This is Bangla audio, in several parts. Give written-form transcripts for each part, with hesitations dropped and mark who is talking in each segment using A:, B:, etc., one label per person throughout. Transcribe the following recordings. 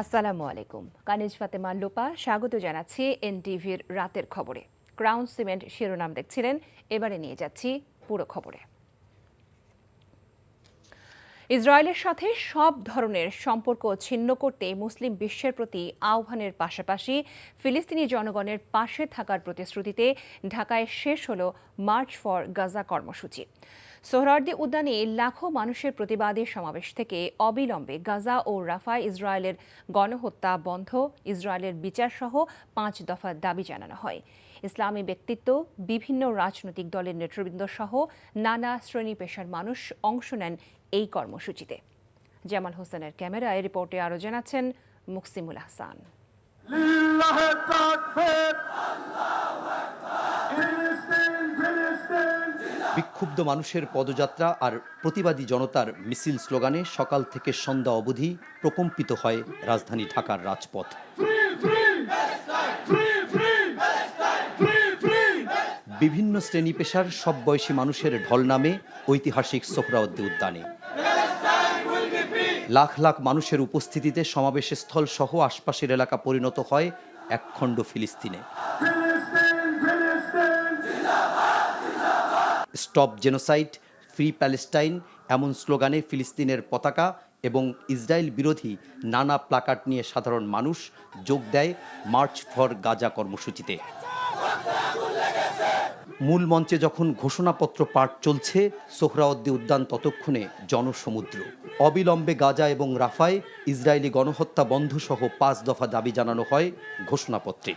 A: আসসালামু আলাইকুম। কানিজ ফাতেমা লোপা স্বাগত জানাচ্ছি এনটিভির রাতের খবরে। ক্রাউন সিমেন্ট শিরোনাম দেখছিলেন, এবারে নিয়ে যাচ্ছি পুরো খবরে। ইসরায়েলের সাথে সব ধরনের সম্পর্ক ছিন্ন করতে মুসলিম বিশ্বের প্রতি আহ্বানের পাশাপাশি ফিলিস্তিনি জনগণের পাশে থাকার প্রতিশ্রুতিতে ঢাকায় শেষ হল মার্চ ফর গাজা কর্মসূচি। সোহরাওয়ার্দী উদ্যানে লাখো মানুষের প্রতিবাদী সমাবেশ থেকে অবিলম্বে গাজা ও রাফায় ইসরায়েলের গণহত্যা বন্ধ, ইসরায়েলের বিচারসহ 5 দফা দাবি জানানো হয়। ইসলামী ব্যক্তিত্ব, বিভিন্ন রাজনৈতিক দলের নেতৃবৃন্দ সহ নানা শ্রেণী পেশার মানুষ অংশ নেন এই কর্মসূচিতে। জামাল হোসেনের ক্যামেরায় রিপোর্টে আরও জানাচ্ছেন মুকসিমুল আহসান।
B: বিক্ষুব্ধ মানুষের পদযাত্রা আর প্রতিবাদী জনতার মিছিল স্লোগানে সকাল থেকে সন্ধ্যা অবধি প্রকম্পিত হয় রাজধানী ঢাকার রাজপথ। বিভিন্ন শ্রেণী পেশার সব বয়সী মানুষের ঢল নামে ঐতিহাসিক সোহরাওয়ার্দী উদ্যানে। লাখ লাখ মানুষের উপস্থিতিতে সমাবেশ স্থল সহ আশপাশের এলাকা পরিণত হয় একখণ্ড ফিলিস্তিনে। স্টপ জেনোসাইড, ফ্রি প্যালেস্টাইন এমন স্লোগানে ফিলিস্তিনের পতাকা এবং ইসরায়েল বিরোধী নানা প্লাকার্ড নিয়ে সাধারণ মানুষ যোগ দেয় মার্চ ফর গাজা কর্মসূচিতে। মূল মঞ্চে যখন ঘোষণাপত্র পাঠ চলছে, সোহরাওয়ার্দী উদ্যান ততক্ষণে জনসমুদ্র। অবিলম্বে গাজা এবং রাফায় ইসরায়েলি গণহত্যা বন্ধ সহ 5 দফা দাবি জানানো হয় ঘোষণাপত্রে।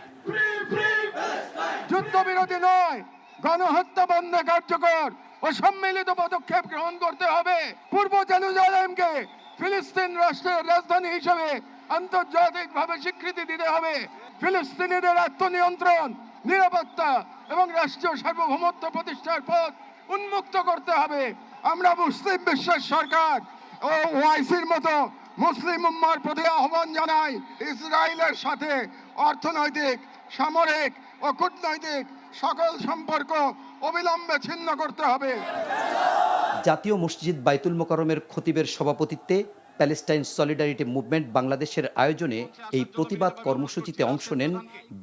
C: যুদ্ধবিরতি নয়, গণহত্যা বন্ধ কার্যকর ও সম্মিলিত পদক্ষেপ গ্রহণ করতে হবে। পূর্ব জেরুজালেমকে ফিলিস্তিন রাষ্ট্রের রাজধানী হিসেবে আন্তর্জাতিকভাবে স্বীকৃতি দিতে হবে। ফিলিস্তিনিদের আত্মনিয়ন্ত্রণ, নিরাপত্তা এবং রাষ্ট্রীয় সার্বভৌমত্ব প্রতিষ্ঠার পথ উন্মুক্ত করতে হবে। আমরা মুসলিম বিশ্বের সরকার ও ওআইসির মতো মুসলিম উম্মার প্রতি আহ্বান জানাই, ইসরায়েলের সাথে অর্থনৈতিক, সামরিক ও কূটনৈতিক সকল সম্পর্ক অবিলম্বে ছিন্ন করতে হবে।
B: জাতীয় মসজিদ বাইতুল মোকাররমের খতিবের সভাপতিত্বে প্যালেস্টাইন সলিডারিটি মুভমেন্ট বাংলাদেশের আয়োজনে এই প্রতিবাদ কর্মসূচিতে অংশ নেন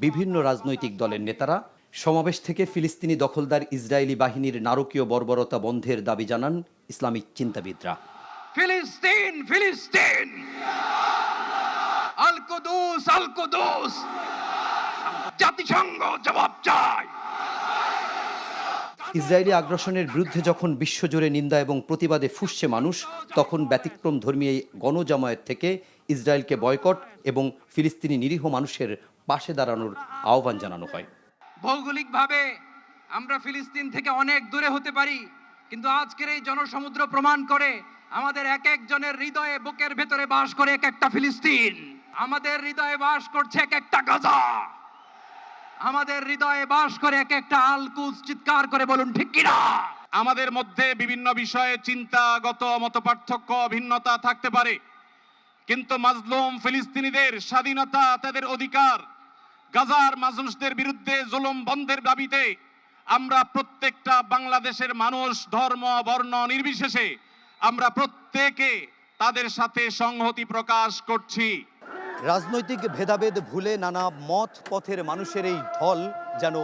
B: বিভিন্ন রাজনৈতিক দলের নেতারা। সমাবেশ থেকে ফিলিস্তিনি দখলদার ইসরায়েলি বাহিনীর নারকীয় বর্বরতা বন্ধের দাবি জানান ইসলামিক চিন্তাবিদরা।
C: ফিলিস্তিন, ফিলিস্তিন, আল কুদুস, আল কুদুস, জাতিসংঘ জবাব চায়।
B: ইসরায়েলি আগ্রাসনের বিরুদ্ধে যখন বিশ্বজুড়ে নিন্দা এবং প্রতিবাদে ফুঁসছে মানুষ, তখন ব্যতিক্রম ধর্মী এই গণজামায়াত থেকে ইসরায়েলকে বয়কট এবং ফিলিস্তিনি নিরীহ মানুষের পাশে দাঁড়ানোর আহ্বান জানানো হয়।
D: ভৌগোলিকভাবে আমরা ফিলিস্তিন থেকে অনেক দূরে হতে পারি, কিন্তু আজকের এই জনসমুদ্র প্রমাণ করে আমাদের এক একজনের হৃদয়ে, বুকের ভেতরে বাস করে এক একটা ফিলিস্তিন। আমাদের হৃদয়ে বাস করছে এক একটা গাজা, আমাদের হৃদয়ে বাস করে এক একটা আল কুদস। চিৎকার করে বলুন ঠিক কিনা?
E: আমাদের মধ্যে বিভিন্ন বিষয়ে চিন্তাগত মতপার্থক্য, ভিন্নতা থাকতে পারে, কিন্তু মাজলুম ফিলিস্তিনিদের স্বাধীনতা, তাদের অধিকার, গাজার মানুষদের বিরুদ্ধে জুলুম বন্ধের দাবিতে আমরা প্রত্যেকটা বাংলাদেশের মানুষ, ধর্ম, বর্ণ নির্বিশেষে আমরা প্রত্যেকে তাদের সাথে সংহতি প্রকাশ করছি।
B: রাজনৈতিক ভেদাভেদ ভুলে নানা মত পথের মানুষের এই ঢল যেন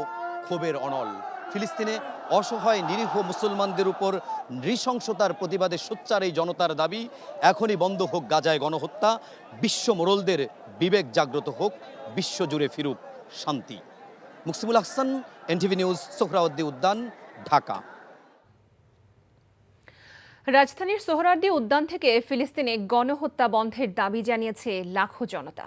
B: ক্ষোভের অনল। ফিলিস্তিনে অসহায় নিরীহ মুসলমানদের উপর নৃশংসতার প্রতিবাদে সোচ্চার এই জনতার দাবি, এখনই বন্ধ হোক গাজায় গণহত্যা, বিশ্ব মোড়লদের বিবেক জাগ্রত হোক, বিশ্বজুড়ে ফিরুক শান্তি। মুকসিমুল আহসান, এনটিভি নিউজ, সোহরাওয়ার্দী উদ্যান, ঢাকা।
A: রাজধানীর সোহরাওয়ার্দী উদ্যান থেকে ফিলিস্তিনে গণহত্যা বন্ধের দাবি জানিয়েছে লাখো জনতা।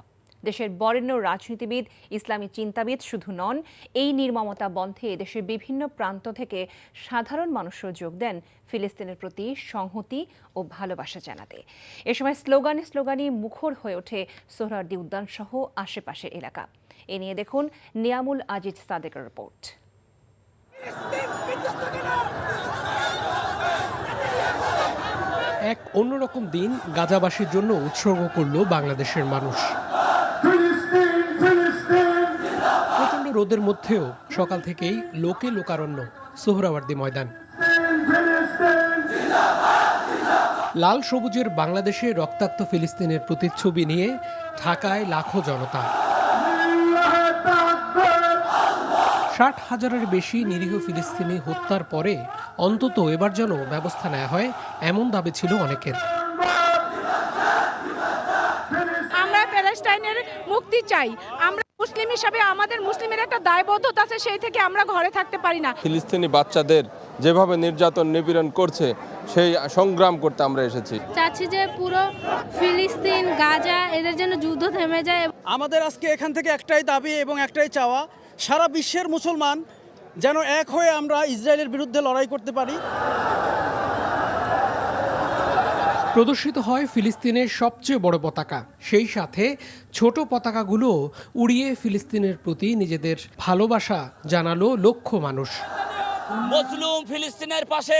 A: দেশের বরেণ্য রাজনীতিবিদ, ইসলামী চিন্তাবিদ শুধু নন, এই নির্মমতা বন্ধে দেশের বিভিন্ন প্রান্ত থেকে সাধারণ মানুষও যোগ দেন ফিলিস্তিনের প্রতি সংহতি ও ভালোবাসা জানাতে। এ সময় স্লোগানে মুখর হয়ে ওঠে সোহরাওয়ার্দী উদ্যান সহ আশেপাশের এলাকা। এ নিয়ে দেখুন নিয়ামুল আজিজ সাদেকের রিপোর্ট।
F: এক অন্যরকম দিন গাজাবাসীর জন্য উৎসর্গ করল বাংলাদেশের মানুষ। প্রচণ্ড রোদের মধ্যেও সকাল থেকেই লোকে লোকারণ্য সোহরাওয়ার্দী ময়দান। লাল সবুজের বাংলাদেশে রক্তাক্ত ফিলিস্তিনের প্রতিচ্ছবি নিয়ে ঢাকায় লাখো জনতা। 60,000-এর বেশি নিরীহ ফিলিস্তিনি হত্যার পরে অন্তত এবার যেন ব্যবস্থা নেওয়া হয়, এমন দাবি ছিল অনেকের।
G: আমরা প্যালেস্টাইনের মুক্তি চাই। আমরা মুসলিম হিসাবে আমাদের মুসলিমের একটা দায়বদ্ধতা আছে, সেই থেকে আমরা ঘরে থাকতে পারি না।
H: ফিলিস্তিনি বাচ্চাদের যেভাবে নির্যাতন নিপীড়ন করছে সেই সংগ্রাম করতে আমরা এসেছি।
I: চাচ্ছি যে পুরো ফিলিস্তিন, গাজা এদের জন্য যুদ্ধ থেমে যায়।
J: আমাদের আজকে এখান থেকে একটাই দাবি এবং একটাই চাওয়া, সারা বিশ্বের মুসলমান যেন এক হয়ে আমরা ইসরায়েলের বিরুদ্ধে লড়াই করতে পারি।
F: প্রদর্শিত হয় ফিলিস্তিনের সবচেয়ে বড় পতাকা, সেই সাথে ছোট পতাকাগুলো উড়িয়ে ফিলিস্তিনের প্রতি নিজেদের ভালোবাসা জানালো লক্ষ মানুষ।
K: মজলুম ফিলিস্তিনের পাশে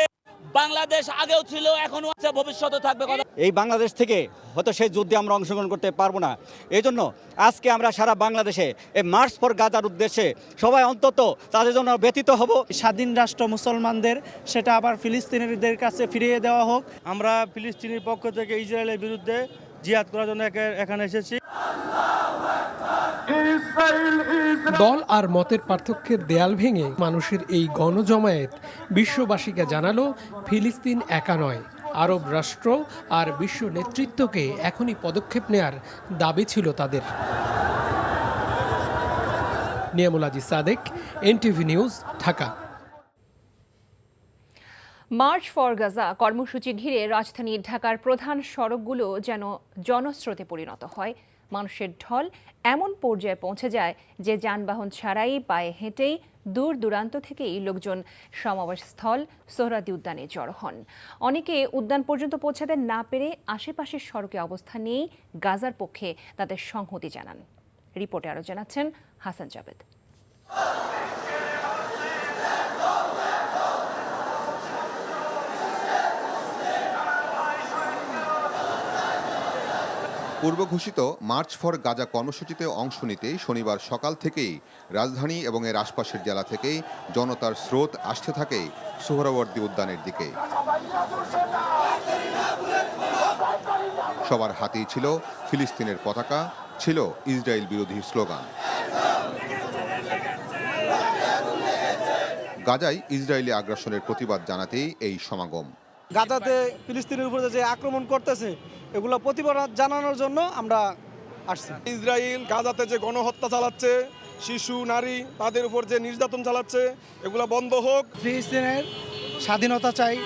K: বাংলাদেশ আগেও ছিল, এখনো আছে, ভবিষ্যতে থাকবে।
J: এই বাংলাদেশ থেকে হয়তো সেই যুদ্ধে আমরা অংশগ্রহণ করতে পারবো না, এই জন্য আজকে আমরা সারা বাংলাদেশে এই মার্চ ফর গাজার উদ্দেশ্যে সবাই অন্তত তাদের জন্য ব্যতীত হব। স্বাধীন রাষ্ট্র মুসলমানদের সেটা আবার ফিলিস্তিনিদের কাছে ফিরিয়ে দেওয়া হোক। আমরা ফিলিস্তিনের পক্ষ থেকে ইসরায়েলের বিরুদ্ধে জিহাদ করার জন্য এখানে এসেছি।
F: দল আর মতের পার্থক্যের দেয়াল ভেঙে মানুষের এই গণজমায়েত বিশ্ববাসীকে জানালো ফিলিস্তিন একা নয়। আরব রাষ্ট্র আর বিশ্ব নেতৃত্বকে এখনই পদক্ষেপ নেয়ার দাবি ছিল তাদের। Niamul Aziz Sadek, NTV news, Dhaka.
A: March for Gaza কর্মসূচি ঘিরে রাজধানী ঢাকার প্রধান সড়কগুলো যেন জনস্রোতে পরিণত হয়। মানুষের ঢল এমন পর্যায়ে পৌঁছে যায় যে যানবাহন ছাড়াই পায়ে হেঁটেই দূর দূরান্ত থেকেই লোকজন সমাবেশস্থল সোহরাওয়ার্দী উদ্যানে জড়ো হন। অনেকে উদ্যান পর্যন্ত পৌঁছাতে না পেরে আশেপাশের সড়কে অবস্থান নিয়েই গাজার পক্ষে তাদের সংহতি জানান। রিপোর্টে আরও জানাচ্ছেন হাসান জাবেদ।
L: পূর্ব ঘোষিত মার্চ ফর গাজা কর্মসূচিতে অংশ নিতে শনিবার সকাল থেকেই রাজধানী এবং এর আশপাশের জেলা থেকেই জনতার স্রোত আসতে থাকে সোহরাওয়ার্দী উদ্যানের দিকে। সবার হাতেই ছিল ফিলিস্তিনের পতাকা, ছিল ইসরায়েল বিরোধী স্লোগান। গাজায় ইসরায়েলি আগ্রাসনের প্রতিবাদ জানাতেই এই সমাগম।
J: গাজাতে ফিলিস্তিনের উপরে যে আক্রমণ করতেছে এগুলো প্রতিবাদ জানানোর জন্য আমরা আসছি।
C: ইসরায়েল গাজাতে যে গণহত্যা চালাচ্ছে, শিশু নারী তাদের উপর যে নির্যাতন চালাচ্ছে, এগুলো বন্ধ হোক।
J: ফিলিস্তিনের স্বাধীনতা চাই,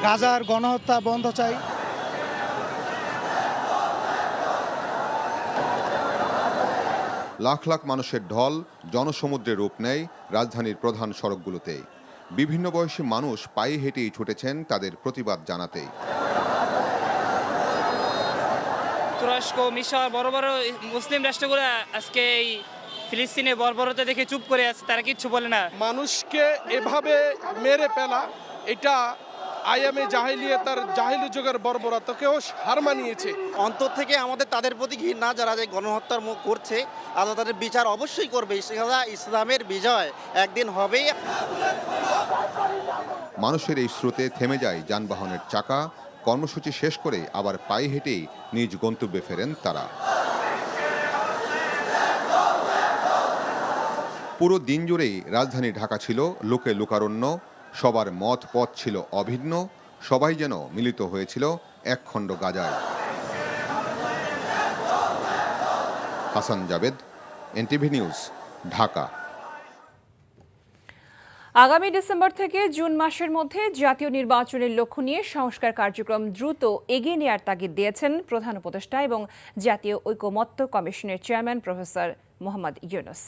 J: গাজার গণহত্যা বন্ধ চাই।
L: লাখ লাখ মানুষের ঢল জনসমুদ্রে রূপ নেয় রাজধানীর প্রধান সড়কগুলোতে। বিভিন্ন বয়সী মানুষ পায়ে হেঁটেই ছুটেছেন তাদের প্রতিবাদ জানাতে।
K: তুরস্ক, মিশর, বড় বড় মুসলিম রাষ্ট্রগুলো আজকে এই ফিলিস্তিনে বর্বরতা দেখে চুপ করে আছে, তারা কিচ্ছু বলে না।
C: মানুষকে এভাবে মেরে ফেলা, এটা আইএমএ জাহিলিয়াতের জাহিলি যুগের বর্বরতাকেও হার মানিয়েছে।
J: অন্তর থেকে আমাদের তাদের প্রতি ঘৃণা, যারা যে গণহত্যার মুখ করছে, আল্লাহ তাদের বিচার অবশ্যই করবে। ইসলামের বিজয় একদিন হবেই।
L: মানুষের এই স্রোতে থেমে যায় যানবাহনের চাকা। কর্মসূচি শেষ করে আবার পায়ে হেঁটেই নিজ গন্তব্যে ফেরেন তারা। পুরো দিন জুড়েই রাজধানী ঢাকা ছিল লোকে লোকারণ্য। সবার মত পথ ছিল অভিন্ন, সবাই যেন মিলিত হয়েছিল একখণ্ড গাজায়। Hasan Javed, NTV news, Dhaka.
A: আগামী ডিসেম্বর থেকে জুন মাসের মধ্যে জাতীয় নির্বাচনের লক্ষ্য নিয়ে সংস্কার কার্যক্রম দ্রুত এগিয়ে নেওয়ার তাগিদ দিয়েছেন প্রধান উপদেষ্টা এবং জাতীয় ঐকমত্য কমিশনের চেয়ারম্যান প্রফেসর মোহাম্মদ ইউনুস।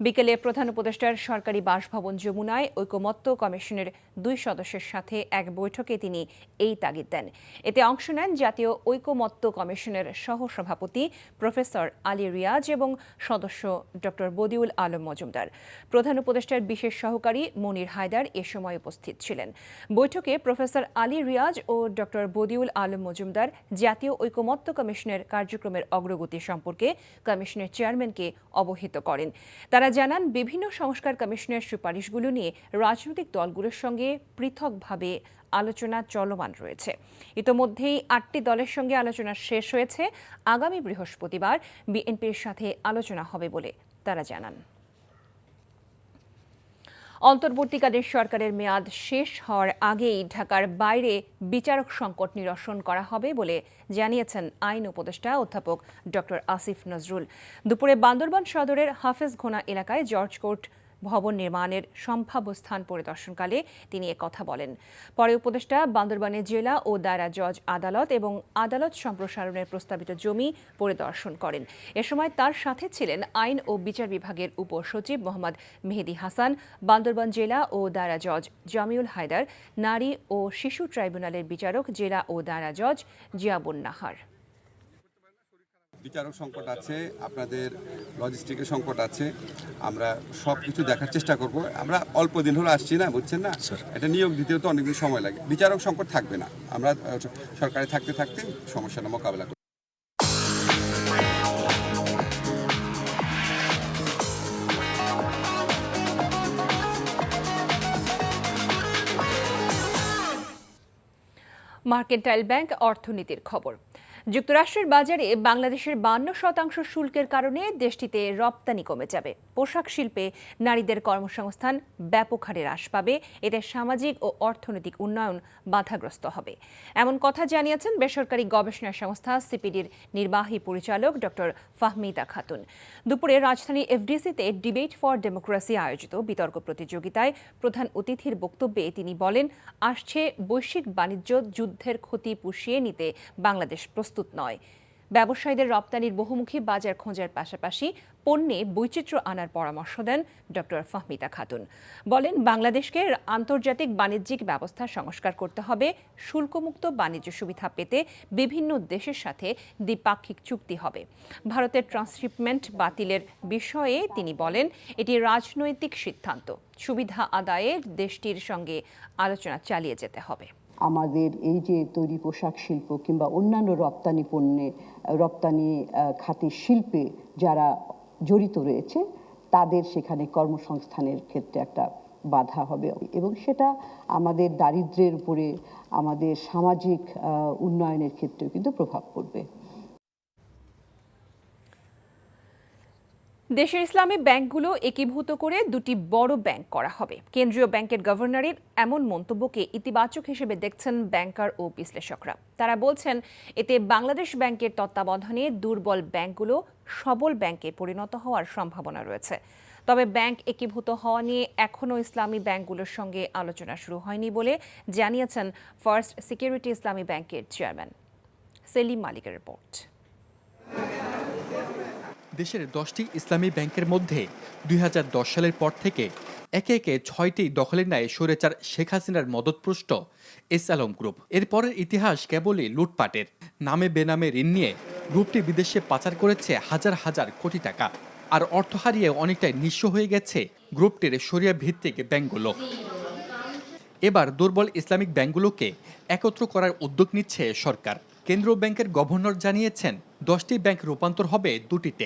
A: বিকেলে প্রধান উপদেষ্টার সরকারি বাসভবন যমুনায় ঐকমত্য কমিশনের 2 সদস্যের সাথে এক বৈঠকে তিনি এই তাগিদ দেন। এতে অংশ নেন জাতীয় ঐকমত্য কমিশনের সহসভাপতি প্রফেসর আলী রিয়াজ এবং সদস্য ডক্টর বদিউল আলম মজুমদার। প্রধান উপদেষ্টার বিশেষ সহকারী মনির হায়দার এ সময় উপস্থিত ছিলেন। বৈঠকে প্রফেসর আলী রিয়াজ ও ডক্টর বদিউল আলম মজুমদার জাতীয় ঐকমত্য কমিশনের কার্যক্রমের অগ্রগতি সম্পর্কে কমিশনের চেয়ারম্যানকে অবহিত করেন। তারা জানান, বিভিন্ন সংস্কার কমিশনের সুপারিশগুলো নিয়ে রাজনৈতিক দলগুলোর সঙ্গে পৃথকভাবে আলোচনা চলমান রয়েছে। ইতোমধ্যেই 8টি দলের সঙ্গে আলোচনা শেষ হয়েছে। আগামী বৃহস্পতিবার বিএনপির সাথে আলোচনা হবে বলে তারা জানান। অন্তর্বর্তীকালীন সরকারের মেয়াদ শেষ হওয়ার আগেই ঢাকার বাইরে বিচারক সংকট নিরসন করা হবে বলে জানিয়েছেন আইন উপদেষ্টা অধ্যাপক ডক্টর আসিফ নজরুল। দুপুরে বান্দরবান সদরের হাফেজঘোনা এলাকায় জর্জ কোর্ট ভবন নির্মাণের সম্ভাব্য স্থান পরিদর্শনকালে তিনি একথা বলেন। পরে উপদেষ্টা বান্দরবানের জেলা ও দায়রা জজ আদালত এবং আদালত সম্প্রসারণের প্রস্তাবিত জমি পরিদর্শন করেন। এ সময় তার সাথে ছিলেন আইন ও বিচার বিভাগের উপসচিব মোহাম্মদ মেহেদি হাসান, বান্দরবান জেলা ও দায়রা জজ জামিউল হায়দার, নারী ও শিশু ট্রাইব্যুনালের বিচারক জেলা ও দায়রা জজ জিয়াবুন নাহার।
M: বিচারক সংকট আছে, আপনাদের লজিস্টিকের সংকট আছে, আমরা সব কিছু দেখার চেষ্টা করব। আমরা অল্প দিন হলো আসছি না, বুঝছেন না, এটা নিয়োগ দিতেও তো অনেকদিন সময় লাগে। বিচারক সংকট থাকবে না, আমরা সরকারে থাকতে থাকতে সমস্যাটা মোকাবেলা করব।
A: মার্কেন্টাইল ব্যাংক অর্থনীতির খবর। যুক্তরাষ্ট্রের বাজারে বাংলাদেশের 52% শুল্কের কারণে দেশটিতে রপ্তানি কমে যাবে। পোশাক শিল্পে নারীদের কর্মসংস্থান ব্যাপক হারে হ্রাস পাবে। এতে সামাজিক ও অর্থনৈতিক উন্নয়ন বাধাগ্রস্ত হবে, এমন কথা জানিয়েছেন বেসরকারি গবেষণা সংস্থা সিপিডির নির্বাহী পরিচালক ডক্টর ফাহমিদা খাতুন। দুপুরে রাজধানী এফডিসিতে ডিবেট ফর ডেমোক্রেসি আয়োজিত বিতর্ক প্রতিযোগিতায় প্রধান অতিথির বক্তব্যে তিনি বলেন, আসছে বৈশ্বিক বাণিজ্য যুদ্ধের ক্ষতি পুষিয়ে নিতে বাংলাদেশ প্রস্তুত নয়। ব্যবসায়ীদের রপ্তানির বহুমুখী বাজার খোঁজার পাশাপাশি পণ্যে বৈচিত্র্য আনার পরামর্শ দেন ডক্টর ফাহমিদা খাতুন। বলেন, বাংলাদেশকে আন্তর্জাতিক বাণিজ্যিক ব্যবস্থা সংস্কার করতে হবে। শুল্কমুক্ত বাণিজ্য সুবিধা পেতে বিভিন্ন দেশের সাথে দ্বিপাক্ষিক চুক্তি হবে। ভারতের ট্রান্সশিপমেন্ট বাতিলের বিষয়ে তিনি বলেন, এটি রাজনৈতিক সিদ্ধান্ত। সুবিধা আদায়ে দেশটির সঙ্গে আলোচনা চালিয়ে যেতে হবে।
N: আমাদের এই যে তৈরি পোশাক শিল্প কিংবা অন্যান্য রপ্তানি পণ্যে রপ্তানি খাতের শিল্পে যারা জড়িত রয়েছে তাদের সেখানে কর্মসংস্থানের ক্ষেত্রে একটা বাধা হবে এবং সেটা আমাদের দারিদ্র্যের উপরে, আমাদের সামাজিক উন্নয়নের ক্ষেত্রেও কিন্তু প্রভাব পড়বে।
A: দেশের ইসলামী ব্যাংকগুলো একীভূত করে দুটি বড় ব্যাংক করা হবে। কেন্দ্রীয় ব্যাংকের গভর্নরের এমন মন্তব্যকে ইতিবাচক হিসেবে দেখছেন ব্যাংকার ও বিশ্লেষকরা। তারা বলছেন, এতে বাংলাদেশ ব্যাংকের তত্ত্বাবধানে দুর্বল ব্যাংকগুলো সবল ব্যাংকে পরিণত হওয়ার সম্ভাবনা রয়েছে। তবে ব্যাংক একীভূত হওয়া নিয়ে এখনও ইসলামী ব্যাংকগুলোর সঙ্গে আলোচনা শুরু হয়নি বলে জানিয়েছেন ফার্স্ট সিকিউরিটি ইসলামী ব্যাংকের চেয়ারম্যান। সেলিম মালিকের রিপোর্ট।
O: দেশের 10টি ইসলামী ব্যাংকের মধ্যে 2010 সালের পর থেকে একে একে 6টি দখলের ন্যায় স্বৈরাচার শেখ হাসিনার মদতপুষ্ট এস আলম গ্রুপ। এরপরের ইতিহাস কেবলই লুটপাটের। নামে বেনামে ঋণ নিয়ে গ্রুপটি বিদেশে পাচার করেছে হাজার হাজার কোটি টাকা। আর অর্থ হারিয়ে অনেকটাই নিঃস্ব হয়ে গেছে গ্রুপটির শরিয়া ভিত্তিক ব্যাংকগুলো। এবার দুর্বল ইসলামিক ব্যাংকগুলোকে একত্র করার উদ্যোগ নিচ্ছে সরকার। কেন্দ্রীয় ব্যাংকের গভর্নর জানিয়েছেন, 10টি ব্যাংক রূপান্তর হবে দুটিতে।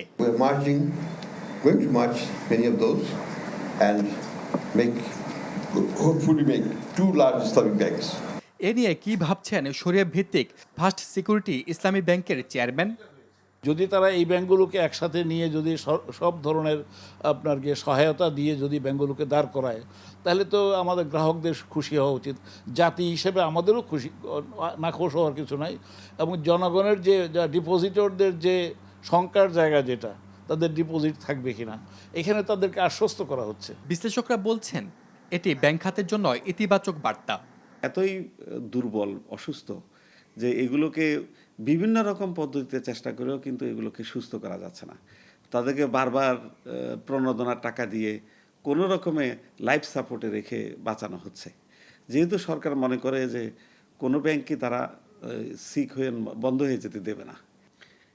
O: এ নিয়ে কি ভাবছেন শরিয়া ভিত্তিক ফার্স্ট সিকিউরিটি ইসলামী ব্যাংকের চেয়ারম্যান?
P: যদি তারা এই ব্যাংকগুলোকে একসাথে নিয়ে যদি সব ধরনের আপনার সহায়তা দিয়ে যদি ব্যাংকগুলোকে দাঁড় করায়, তাহলে তো আমাদের গ্রাহকদের খুশি হওয়া উচিত। জাতি হিসেবে আমাদেরও খুশি, নাখোশ হওয়ার কিছু নাই। এবং জনগণের যে ডিপোজিটরদের যে শঙ্কার জায়গা, যেটা তাদের ডিপোজিট থাকবে কিনা, এখানে তাদেরকে আশ্বস্ত করা হচ্ছে।
O: বিশ্লেষকরা বলছেন, এটি ব্যাংক খাতের জন্য ইতিবাচক বার্তা।
Q: এতই দুর্বল, অসুস্থ যে এগুলোকে বিভিন্ন রকম পদ্ধতিতে চেষ্টা করেও কিন্তু এগুলোকে সুস্থ করা যাচ্ছে না। তাদেরকে বারবার প্রণোদনার টাকা দিয়ে কোনো রকমে লাইফ সাপোর্টে রেখে বাঁচানো হচ্ছে। যেহেতু সরকার মনে করে যে কোনো ব্যাংকই তারা সিক হয়ে বন্ধ হয়ে যেতে দেবে না,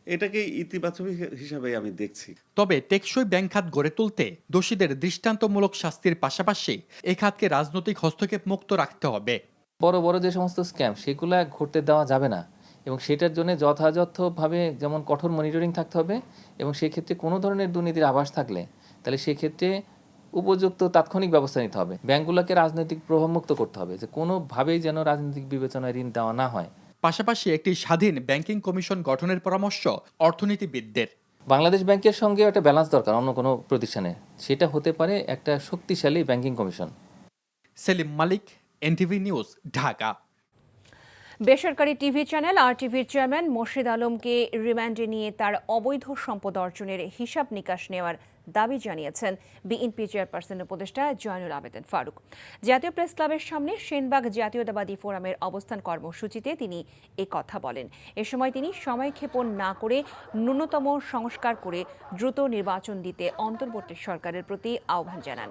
Q: এটাকে ইতিবাচক হিসাবে আমি দেখছি।
O: তবে টেকসই ব্যাংক খাত গড়ে তুলতে দোষীদের দৃষ্টান্তমূলক শাস্তির পাশাপাশি এই খাতকে রাজনৈতিক হস্তক্ষেপ মুক্ত রাখতে হবে।
R: বড় বড় যে সমস্ত স্ক্যাম, সেগুলো ঘটতে দেওয়া যাবে না। এবং সেটার জন্য যথাযথভাবে যেমন কঠোর মনিটরিং থাকতে হবে এবং সেক্ষেত্রে কোনো ধরনের দুর্নীতির আভাস থাকলে তাহলে সেক্ষেত্রে উপযুক্ত তাৎক্ষণিক ব্যবস্থা নিতে হবে। ব্যাংকগুলোকে রাজনৈতিক প্রভাবমুক্ত করতে হবে, যে কোনোভাবেই যেন রাজনৈতিক বিবেচনায় ঋণ দেওয়া না হয়।
O: পাশাপাশি একটি স্বাধীন ব্যাংকিং কমিশন গঠনের পরামর্শ অর্থনীতিবিদদের।
R: বাংলাদেশ ব্যাংকের সঙ্গে একটা ব্যালেন্স দরকার অন্য কোনো প্রতিষ্ঠানে, সেটা হতে পারে একটা শক্তিশালী ব্যাংকিং কমিশন।
O: সেলিম মালিক, এনটিভি নিউজ, ঢাকা।
A: বেসরকারি টিভি চ্যানেল RTVর চেয়ারম্যান মোর্শেদ আলমকে রিমান্ডে নিয়ে তার অবৈধ সম্পদ অর্জনের হিসাব নিকাশ নেওয়ার দাবি জানিয়েছেন বিএনপি চেয়ারপারসন উপদেষ্টা জয়নুল আবেদিন ফারুক। জাতীয় প্রেস ক্লাবের সামনে সেনবাগ জাতীয়তাবাদী ফোরামের অবস্থান কর্মসূচিতে তিনি এ কথা বলেন। এ সময় তিনি সময়ক্ষেপণ না করে ন্যূনতম সংস্কার করে দ্রুত নির্বাচন দিতে অন্তর্বর্তী সরকারের প্রতি আহ্বান জানান।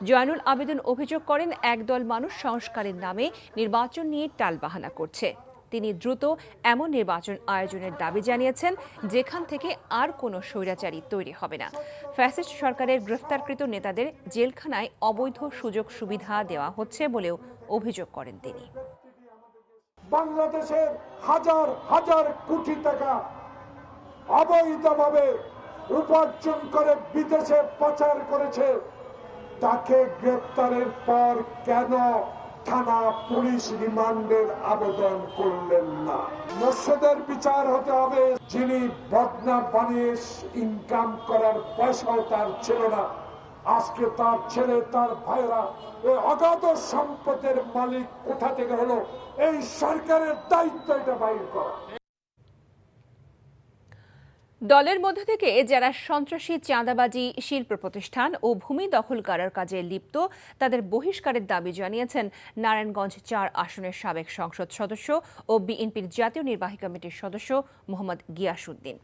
A: জয়নুল আবেদিন অভিযোগ করেন, একদল মানুষ সংস্কারের নামে নির্বাচন নিয়ে টালবাহানা করছে। তিনি দ্রুত এমন নির্বাচন আয়োজনের দাবি জানিয়েছেন যেখান থেকে আর কোনো স্বৈরাচারী তৈরি হবে না। ফ্যাসিস্ট সরকারের গ্রেফতারকৃত নেতাদের জেলখানায় অবৈধ সুযোগ সুবিধা দেওয়া হচ্ছে বলেও অভিযোগ করেন তিনি।
C: বাংলাদেশের হাজার হাজার কোটি টাকা অবৈধভাবে উপার্জন করে বিদেশে পাচার করেছে, তাকে গ্রেফতারের পর কেন থানা পুলিশ রিমান্ডের আবেদন করলেন না? মোর্শেদের বিচার হতে হবে, যিনি বদনা বানিয়ে ইনকাম করার পয়সাও তার ছিল না, আজকে তার ছেলে তার ভাইরা এই অগাধ সম্পদের মালিক কোথা থেকে হলো? এই সরকারের দায়িত্ব এটা বাইর করা।
A: দলের মধ্য থেকে যারা সন্ত্রাসী, চাঁদাবাজি, শিল্প প্রতিষ্ঠান ও ভূমি দখল করার কাজে লিপ্ত তাদের বহিষ্কারের দাবি জানিয়েছেন নারায়ণগঞ্জ ৪ আসনের সাবেক সংসদ সদস্য ও বিএনপির জাতীয় নির্বাহী কমিটির সদস্য মোহাম্মদ গিয়াসউদ্দিন।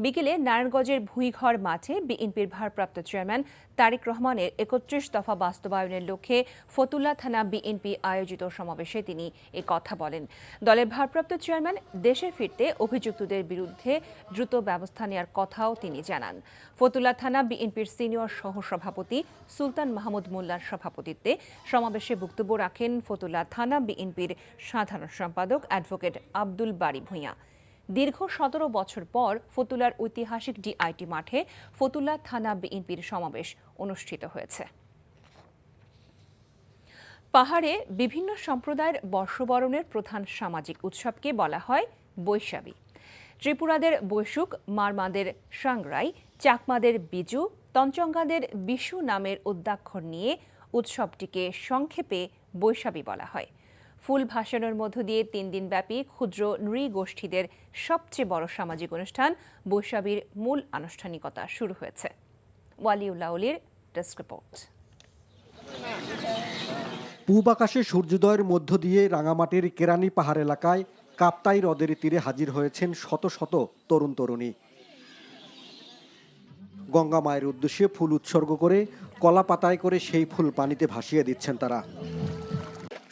A: বিকেলে নারায়ণগঞ্জের ভুঁইঘর মাঠে বিএনপির ভারপ্রাপ্ত চেয়ারম্যান তারেক রহমানের ৩১ দফা বাস্তবায়নের লক্ষ্যে ফতুল্লা থানা বিএনপি আয়োজিত সমাবেশে তিনি এ কথা বলেন। দলের ভারপ্রাপ্ত চেয়ারম্যান দেশে ফিরতে অভিযুক্তদের বিরুদ্ধে দ্রুত ব্যবস্থা নেওয়ার কথাও তিনি জানান। ফতুল্লা থানা বিএনপির সিনিয়র সহসভাপতি সুলতান মাহমুদ মোল্লার সভাপতিত্বে সমাবেশে বক্তব্য রাখেন ফতুল্লা থানা বিএনপির সাধারণ সম্পাদক অ্যাডভোকেট আব্দুল বারী ভূঁইয়া। দীর্ঘ ১৭ বছর পর ফতুল্লার ঐতিহাসিক ডিআইটি মাঠে ফতুল্লা থানা বিএনপির সমাবেশ অনুষ্ঠিত হয়েছে। পাহাড়ে বিভিন্ন সম্প্রদায়ের বর্ষবরণের প্রধান সামাজিক উৎসবকে বলা হয় বৈশাখী। ত্রিপুরাদের বৈশুক, মারমাদের সাংরাই, চাকমাদের বিজু, তঞ্চঙ্গাদের বিশু নামের উদ্যাক্ষর নিয়ে উৎসবটিকে সংক্ষেপে বৈশাখী বলা হয়। ফুল ভাসানোর মধ্য দিয়ে ৩ দিনব্যাপী ক্ষুদ্র নৃগোষ্ঠীদের সবচেয়ে বড় সামাজিক অনুষ্ঠান বৈশাখীর মূল আনুষ্ঠানিকতা শুরু হয়েছে। ওয়ালিউল্লাহ অলির ডেস্ক রিপোর্ট।
S: পূব আকাশে সূর্যোদয়ের মধ্য দিয়ে রাঙামাটির কেরানি পাহাড় এলাকায় কাপ্তাই হ্রদের তীরে হাজির হয়েছেন শত শত তরুণ তরুণী। গঙ্গা মায়ের উদ্দেশ্যে ফুল উৎসর্গ করে কলা পাতায় করে সেই ফুল পানিতে ভাসিয়ে দিচ্ছেন তারা।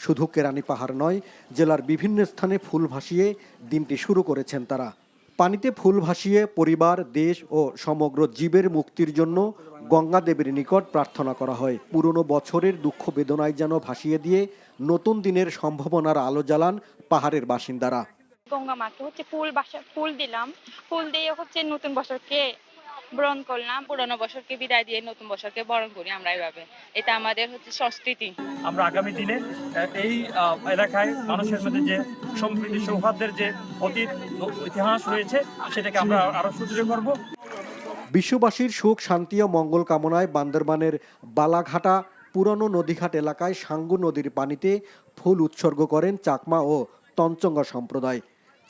S: শুধু কেরানি পাহাড় নয়, জেলার বিভিন্ন স্থানে ফুল ভাসিয়ে দিনটি শুরু করেছেন তারা। পানিতে ফুল ভাসিয়ে পরিবার, দেশ ও সমগ্র জীবের মুক্তির জন্য গঙ্গা দেবীর নিকট প্রার্থনা করা হয়। পুরনো বছরের দুঃখ বেদনায় যেন ভাসিয়ে দিয়ে নতুন দিনের সম্ভাবনার আলো জ্বালান পাহাড়ের বাসিন্দারা।
T: গঙ্গা মাকে ফুল দিলাম, ফুল দিয়ে নতুন বছরকে বরণ করলাম, পুরনো বছরকে বিদায় দিয়ে নতুন বছরকে বরণ করি। আমরা এইভাবে, এটা আমাদের সংস্কৃতি।
U: আমরা আগামী দিনে এই এলাকায় মানুষের মধ্যে যে সম্প্রীতি, সৌহার্দ্যের যে অতীত ইতিহাস রয়েছে সেটাকে আমরা আরো সুদৃঢ় করব।
S: বিশ্ববাসীর সুখ, শান্তি ও মঙ্গল কামনায় বান্দরবানের বালাঘাটা পুরনো নদীঘাট এলাকায় সাঙ্গু নদীর পানিতে ফুল উৎসর্গ করেন চাকমা ও তঞ্চঙ্গা সম্প্রদায়।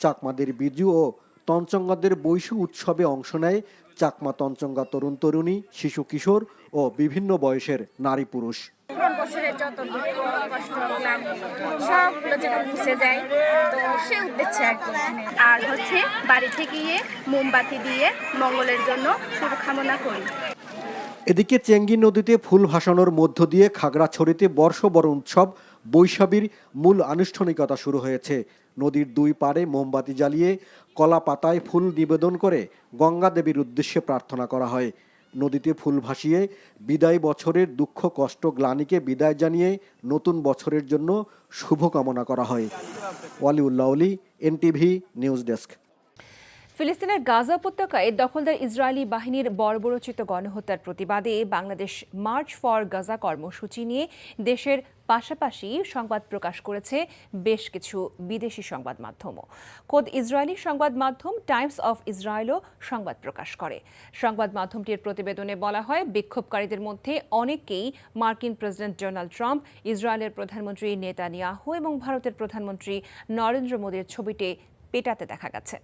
S: চাকমাদের বিজু ও তঞ্চঙ্গাদের বৈশু উৎসবে অংশ নেয় চাকমা তঞ্চঙ্গা তরুণ তরুণী, শিশু কিশোর ও বিভিন্ন বয়সের নারী পুরুষ।
V: বছরের যত দুঃখ কষ্ট সবগুলো যেটা মুছে যায়, তো সে উদ্দেশ্যে আর বাড়িতে গিয়ে মোমবাতি দিয়ে মঙ্গলের জন্য শুভকামনা করি।
S: এদিকে চেঙ্গি নদীতে ফুল ভাসানোর মধ্য দিয়ে খাগড়াছড়িতে বর্ষবরণ উৎসব বৈশাখীর মূল আনুষ্ঠানিকতা শুরু হয়েছে। নদীর দুই পাড়ে মোমবাতি জ্বালিয়ে কলা পাতায় ফুল নিবেদন করে গঙ্গা দেবীর উদ্দেশ্যে প্রার্থনা করা হয়। নদীতে ফুল ভাসিয়ে বিদায় বছরের দুঃখ কষ্ট গ্লানিকে বিদায় জানিয়ে নতুন বছরের জন্য শুভকামনা করা হয়। ওয়ালিউল্লাহ অলি, এনটিভি নিউজ ডেস্ক।
A: ফিলিস্তিনের গাজা উপত্যকায় দখলদার ইসরায়েলি বাহিনীর বর্বরোচিত গণহত্যার প্রতিবাদে বাংলাদেশ মার্চ ফর গাজা কর্মসূচি নিয়ে দেশের পাশাপাশি সংবাদ প্রকাশ করেছে বেশ কিছু বিদেশি সংবাদ মাধ্যমও। খোদ ইসরায়েলি সংবাদ মাধ্যম টাইমস অফ ইসরায়েলও সংবাদ প্রকাশ করে। সংবাদ মাধ্যমটির প্রতিবেদনে বলা হয়, বিক্ষোভকারীদের মধ্যে অনেকেই মার্কিন প্রেসিডেন্ট ডোনাল্ড ট্রাম্প, ইসরায়েলের প্রধানমন্ত্রী নেতানিয়াহু এবং ভারতের প্রধানমন্ত্রী নরেন্দ্র মোদীর ছবিতে পেটাতে দেখা গেছে।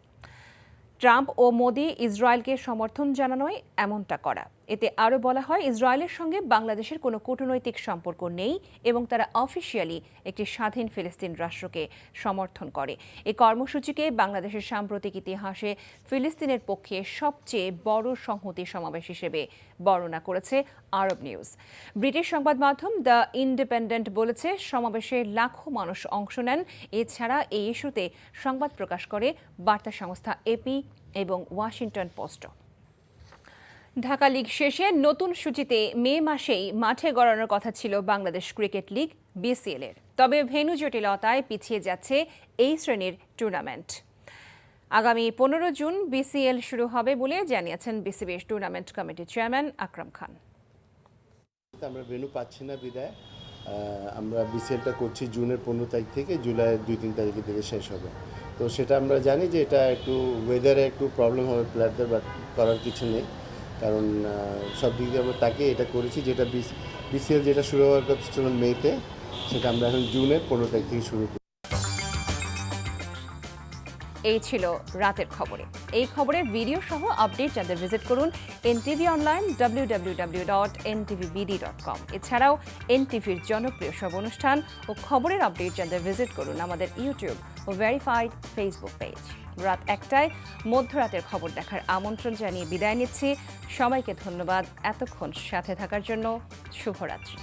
A: ট্রাম্প ও মোদি ইসরায়েলকে সমর্থন জানানোয় এমনটা করা। এতে আরও বলা হয়, ইসরায়েলের সঙ্গে বাংলাদেশের কোনো কূটনৈতিক সম্পর্ক নেই এবং তারা অফিসিয়ালি একটি স্বাধীন ফিলিস্তিন রাষ্ট্রকে সমর্থন করে। এই কর্মসূচিকে বাংলাদেশের সাম্প্রতিক ইতিহাসে ফিলিস্তিনের পক্ষে সবচেয়ে বড় সংহতি সমাবেশ হিসেবে বর্ণনা করেছে আরব নিউজ। ব্রিটিশ সংবাদ মাধ্যম দ্য ইন্ডিপেন্ডেন্ট বলেছে, সমাবেশে লাখো মানুষ অংশ নেন। এছাড়া এই ইস্যুতে সংবাদ প্রকাশ করে বার্তা সংস্থা এপি এবং ওয়াশিংটন পোস্টও। ঢাকা লিগ শেষে নতুন সূচিতে মে মাসেই মাঠে গড়ানোর কথা ছিল বাংলাদেশ ক্রিকেট লিগ বিসিএল এর। তবে ভেন্যু জটিলতায় পিছিয়ে যাচ্ছে এই শ্রেণীর টুর্নামেন্ট। আগামী 15 জুন বিসিএল শুরু হবে বলে জানিয়েছেন বিসিবির টুর্নামেন্ট কমিটির চেয়ারম্যান আকরাম খান।
D: আমরা ভেন্যু পাচ্ছি না বিদায় আমরা বিসিএলটা করছি জুনের 15 তারিখ থেকে জুলাইয়ের 2-3 তারিখের দিকে শেষ হবে। তো সেটা আমরা জানি যে এটা একটু ওয়েদারে একটু প্রবলেম হবে প্লেয়ারদের, বাট করার কিছু নেই, কারণ সব দিক দিয়ে আমরা তাকে এটা করেছি। যেটা বিসিএল যেটা শুরু হওয়ার কথা ছিল মেতে, সেটা আমরা এখন জুনের 15 তারিখ থেকে শুরু করি।
A: এই ছিল রাতের খবরে। এই খবরের ভিডিও সহ আপডেট জানতে ভিজিট করুন এনটিভি অনলাইন www.ntvbd.com। এছাড়াও এনটিভির জনপ্রিয় সব অনুষ্ঠান ও খবরের আপডেট জানতে ভিজিট করুন আমাদের ইউটিউব ও ভেরিফাইড ফেসবুক পেজ। রাত 1টায় মধ্যরাতের খবর দেখার আমন্ত্রণ জানিয়ে বিদায় নিচ্ছি। সবাইকে ধন্যবাদ এতক্ষণ সাথে থাকার জন্য। শুভরাত্রি।